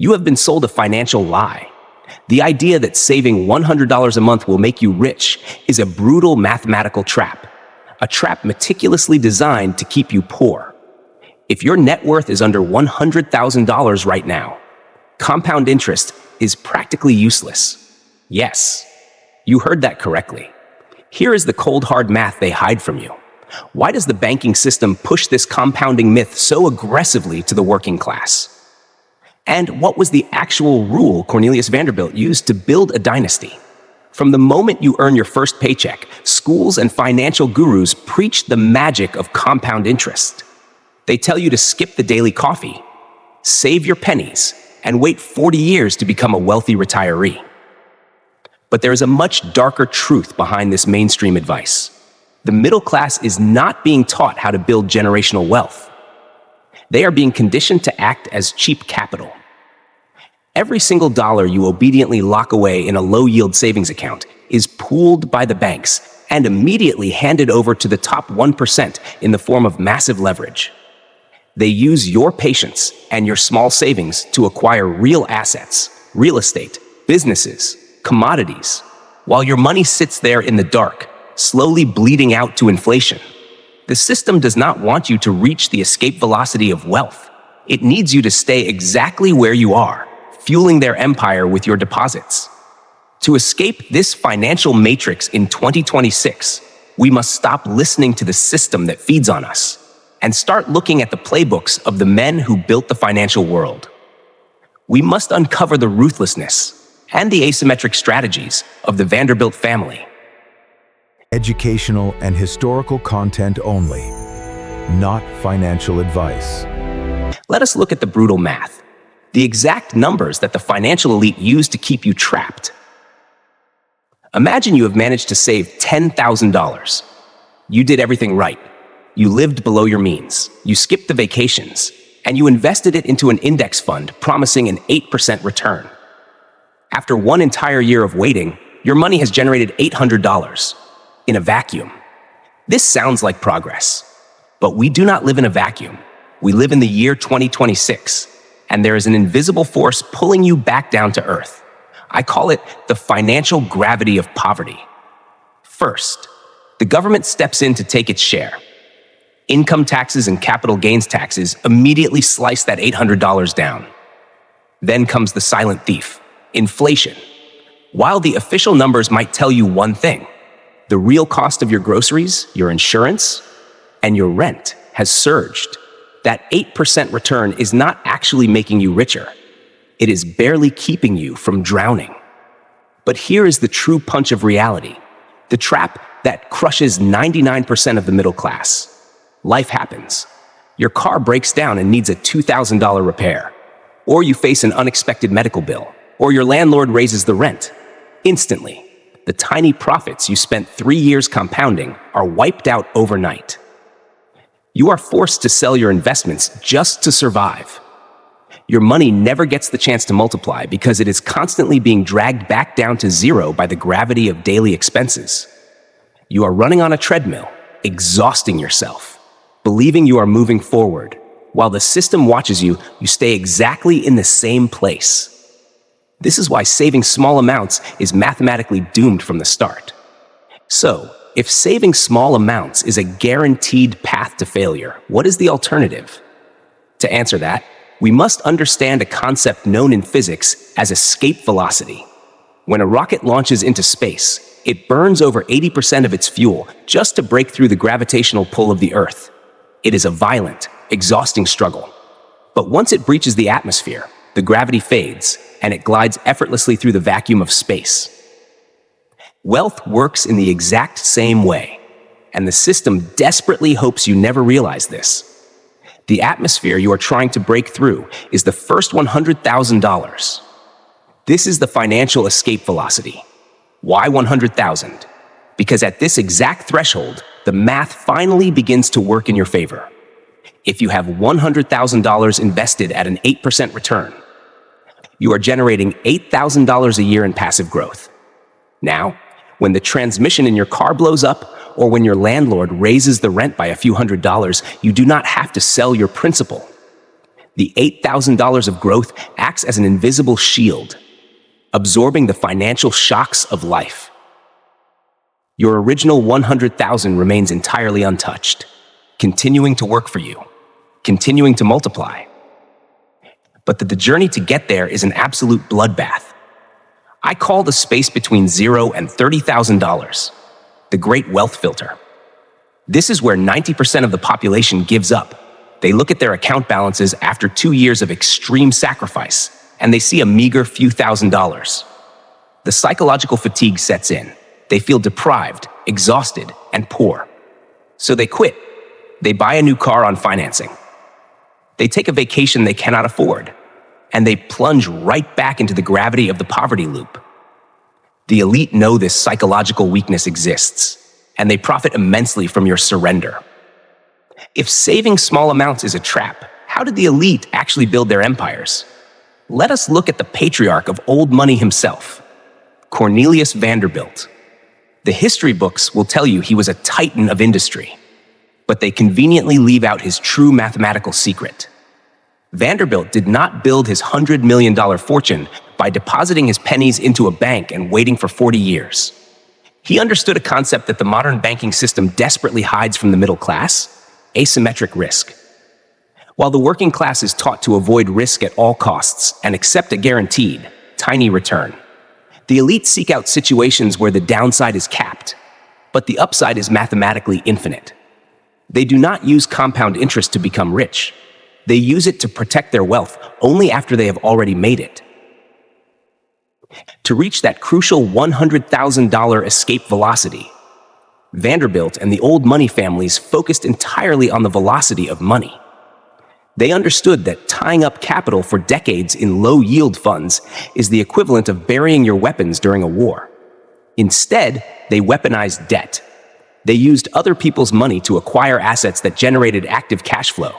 You have been sold a financial lie. The idea that saving $100 a month will make you rich is a brutal mathematical trap, a trap meticulously designed to keep you poor. If your net worth is under $100,000 right now, compound interest is practically useless. Yes, you heard that correctly. Here is the cold hard math they hide from you. Why does the banking system push this compounding myth so aggressively to the working class? And what was the actual rule Cornelius Vanderbilt used to build a dynasty? From the moment you earn your first paycheck, schools and financial gurus preach the magic of compound interest. They tell you to skip the daily coffee, save your pennies, and wait 40 years to become a wealthy retiree. But there is a much darker truth behind this mainstream advice. The middle class is not being taught how to build generational wealth. They are being conditioned to act as cheap capital. Every single dollar you obediently lock away in a low-yield savings account is pooled by the banks and immediately handed over to the top 1% in the form of massive leverage. They use your patience and your small savings to acquire real assets, real estate, businesses, commodities, while your money sits there in the dark, slowly bleeding out to inflation. The system does not want you to reach the escape velocity of wealth. It needs you to stay exactly where you are, fueling their empire with your deposits. To escape this financial matrix in 2026, we must stop listening to the system that feeds on us and start looking at the playbooks of the men who built the financial world. We must uncover the ruthlessness and the asymmetric strategies of the Vanderbilt family. Educational and historical content only, not financial advice. Let us look at the brutal math, the exact numbers that the financial elite use to keep you trapped. Imagine you have managed to save $10,000. You did everything right. You lived below your means. You skipped the vacations, and you invested it into an index fund promising an 8% return. After one entire year of waiting, your money has generated $800 in a vacuum. This sounds like progress, but we do not live in a vacuum. We live in the year 2026, and there is an invisible force pulling you back down to earth. I call it the financial gravity of poverty. First, the government steps in to take its share. Income taxes and capital gains taxes immediately slice that $800 down. Then comes the silent thief, inflation. While the official numbers might tell you one thing, the real cost of your groceries, your insurance, and your rent has surged. That 8% return is not actually making you richer. It is barely keeping you from drowning. But here is the true punch of reality, the trap that crushes 99% of the middle class. Life happens. Your car breaks down and needs a $2,000 repair, or you face an unexpected medical bill, or your landlord raises the rent. Instantly, the tiny profits you spent 3 years compounding are wiped out overnight. You are forced to sell your investments just to survive. Your money never gets the chance to multiply because it is constantly being dragged back down to zero by the gravity of daily expenses. You are running on a treadmill, exhausting yourself, believing you are moving forward. While the system watches you, you stay exactly in the same place. This is why saving small amounts is mathematically doomed from the start. So, if saving small amounts is a guaranteed path to failure, what is the alternative? To answer that, we must understand a concept known in physics as escape velocity. When a rocket launches into space, it burns over 80% of its fuel just to break through the gravitational pull of the Earth. It is a violent, exhausting struggle. But once it breaches the atmosphere, the gravity fades, and it glides effortlessly through the vacuum of space. Wealth works in the exact same way, and the system desperately hopes you never realize this. The atmosphere you are trying to break through is the first $100,000. This is the financial escape velocity. Why 100,000? Because at this exact threshold, the math finally begins to work in your favor. If you have $100,000 invested at an 8% return, you are generating $8,000 a year in passive growth. Now, when the transmission in your car blows up, or when your landlord raises the rent by a few $100s, you do not have to sell your principal. The $8,000 of growth acts as an invisible shield, absorbing the financial shocks of life. Your original $100,000 remains entirely untouched, continuing to work for you, continuing to multiply. But the journey to get there is an absolute bloodbath. I call the space between $0 and $30,000 the great wealth filter. This is where 90% of the population gives up. They look at their account balances after 2 years of extreme sacrifice, and they see a meager few $1,000s. The psychological fatigue sets in. They feel deprived, exhausted, and poor. So they quit. They buy a new car on financing. They take a vacation they cannot afford, and they plunge right back into the gravity of the poverty loop. The elite know this psychological weakness exists, and they profit immensely from your surrender. If saving small amounts is a trap, how did the elite actually build their empires? Let us look at the patriarch of old money himself, Cornelius Vanderbilt. The history books will tell you he was a titan of industry, but they conveniently leave out his true mathematical secret. Vanderbilt did not build his $100 million fortune by depositing his pennies into a bank and waiting for 40 years. He understood a concept that the modern banking system desperately hides from the middle class: asymmetric risk. While the working class is taught to avoid risk at all costs and accept a guaranteed, tiny return, the elite seek out situations where the downside is capped, but the upside is mathematically infinite. They do not use compound interest to become rich. They use it to protect their wealth only after they have already made it. To reach that crucial $100,000 escape velocity, Vanderbilt and the old money families focused entirely on the velocity of money. They understood that tying up capital for decades in low-yield funds is the equivalent of burying your weapons during a war. Instead, they weaponized debt. They used other people's money to acquire assets that generated active cash flow.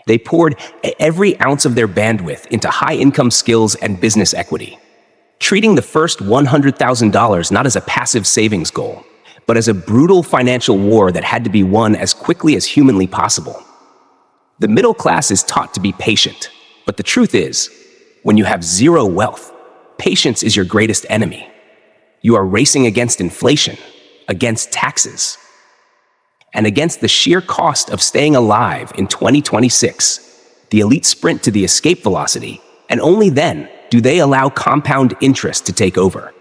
They poured every ounce of their bandwidth into high-income skills and business equity, treating the first $100,000 not as a passive savings goal, but as a brutal financial war that had to be won as quickly as humanly possible. The middle class is taught to be patient, but the truth is, when you have zero wealth, patience is your greatest enemy. You are racing against inflation, against taxes, and against the sheer cost of staying alive in 2026. The elite sprint to the escape velocity, and only then do they allow compound interest to take over.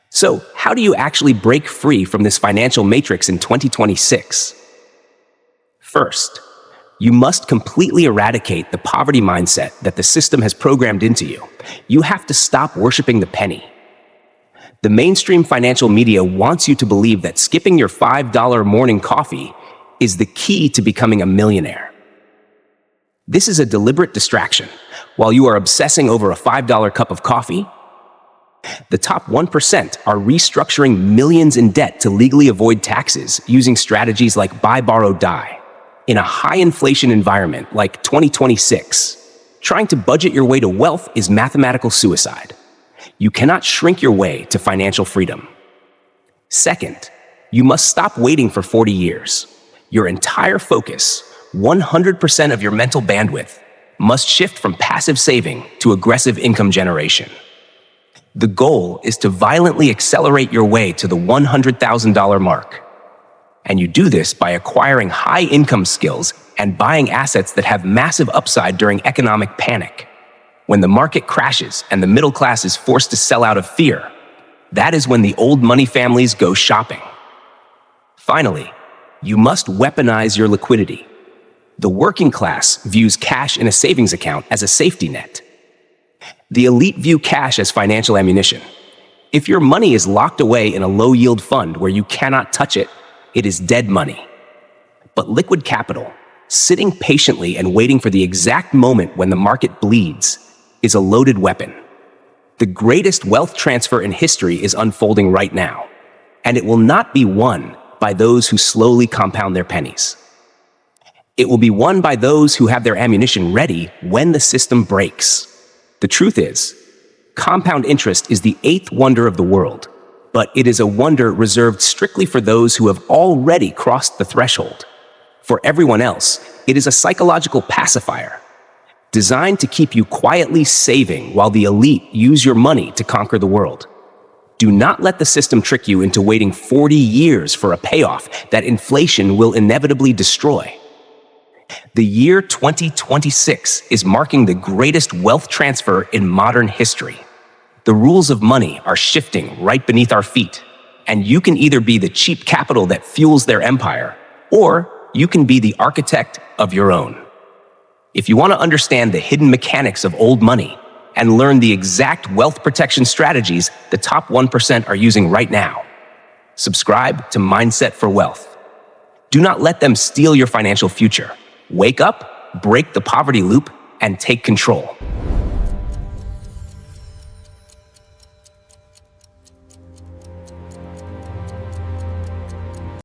So, how do you actually break free from this financial matrix in 2026? First, you must completely eradicate the poverty mindset that the system has programmed into you. You have to stop worshiping the penny. The mainstream financial media wants you to believe that skipping your $5 morning coffee is the key to becoming a millionaire. This is a deliberate distraction. While you are obsessing over a $5 cup of coffee, the top 1% are restructuring millions in debt to legally avoid taxes using strategies like buy, borrow, die. In a high-inflation environment like 2026, trying to budget your way to wealth is mathematical suicide. You cannot shrink your way to financial freedom. Second, you must stop waiting for 40 years. Your entire focus, 100% of your mental bandwidth, must shift from passive saving to aggressive income generation. The goal is to violently accelerate your way to the $100,000 mark. And you do this by acquiring high-income skills and buying assets that have massive upside during economic panic. When the market crashes and the middle class is forced to sell out of fear, that is when the old money families go shopping. Finally, you must weaponize your liquidity. The working class views cash in a savings account as a safety net. The elite view cash as financial ammunition. If your money is locked away in a low-yield fund where you cannot touch it, it is dead money. But liquid capital, sitting patiently and waiting for the exact moment when the market bleeds, is a loaded weapon. The greatest wealth transfer in history is unfolding right now, and it will not be won by those who slowly compound their pennies. It will be won by those who have their ammunition ready when the system breaks. The truth is, compound interest is the eighth wonder of the world, but it is a wonder reserved strictly for those who have already crossed the threshold. For everyone else, it is a psychological pacifier, designed to keep you quietly saving while the elite use your money to conquer the world. Do not let the system trick you into waiting 40 years for a payoff that inflation will inevitably destroy. The year 2026 is marking the greatest wealth transfer in modern history. The rules of money are shifting right beneath our feet, and you can either be the cheap capital that fuels their empire, or you can be the architect of your own. If you want to understand the hidden mechanics of old money and learn the exact wealth protection strategies the top 1% are using right now, subscribe to Mindset for Wealth. Do not let them steal your financial future. Wake up, break the poverty loop, and take control.